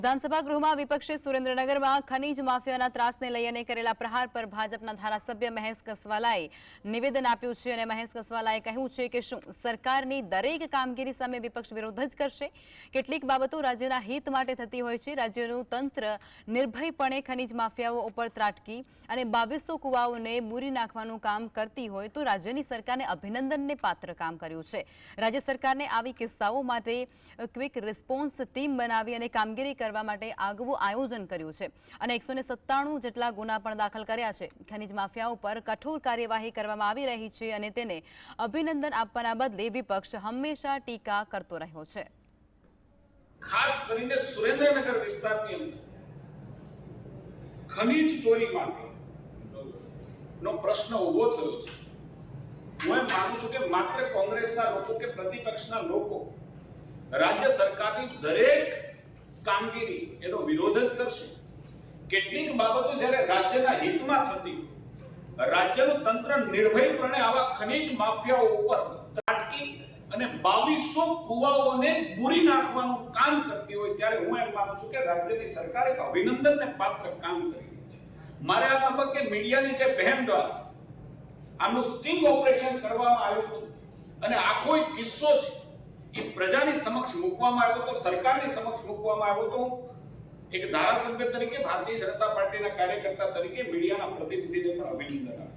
વિધાનસભા ગૃહમાં વિપક્ષે સુરેન્દ્રનગરમાં ખનીજ માફિયાના ત્રાસને લઈને કરેલા પ્રહાર પર ભાજપના ધારાસભ્ય મહેશ કસવાલાએ નિવેદન આપ્યું છે અને મહેશ કસવાલાએ કહ્યું છે કે શું સરકારની દરેક કામગીરી સામે વિપક્ષ વિરોધ જ કરશે? કેટલીક બાબતો રાજ્યના હિત માટે થતી હોય છે। રાજ્યનું તંત્ર નિર્ભયપણે ખનીજ માફિયાઓ ઉપર ત્રાટકી અને 2200 કુવાઓને બૂરી નાખવાનું કામ કરતી હોય તો રાજ્યની સરકારને અભિનંદનને પાત્ર કામ કર્યું છે। રાજ્ય સરકારને આવી કિસ્સાઓ માટે ક્વિક રિસ્પોન્સ ટીમ બનાવી અને કામગીરી કરવા માટે આગવું આયોજન કર્યું છે અને 197 જેટલા ગુના પણ દાખલ કર્યા છે। ખનીજ માફિયાઓ પર કઠોર કાર્યવાહી કરવામાં આવી રહી છે અને તેને અભિનંદન આપવાના બદલે વિપક્ષ હંમેશા ટીકા કરતો રહ્યો છે। ખાસ કરીને સુરેન્દ્રનગર વિસ્તારની અંદર ખનીજ ચોરી માટે નો પ્રશ્ન ઉભો થયો છે। હું એમ માનું છું કે માત્ર કોંગ્રેસના લોકો કે પ્રતિપક્ષના લોકો રાજ્ય સરકારની દરેક કામગીરી એનો વિરોધ જ કરશે। કેટલીક બાબતો જ્યારે રાજ્યના હિતમાં થતી રાજ્યનું તંત્ર નિર્ભયપણે આવા ખનીજ માફિયાઓ ઉપર ત્રાટકી અને 2200 કુવાઓને બૂરી નાખવાનું કામ કરતી હોય ત્યારે હું એમ માનું છું કે રાજ્યની સરકાર એક અભિનંદનને પાત્ર કામ કરી રહી છે। મારે આ તબક્કે મીડિયાની જે બહેન દ્વારા આનું સ્ટિંગ ઓપરેશન કરવામાં આવ્યું હતું અને આખો એક કિસ્સો છે એ પ્રજાની સમક્ષ મૂકવામાં આવ્યો તો, સરકારની સમક્ષ મૂકવામાં આવ્યો તો એક ધારાસભ્ય તરીકે, ભારતીય જનતા પાર્ટીના કાર્યકર્તા તરીકે મીડિયાના પ્રતિનિધિને પણ અભિનંદન આપું।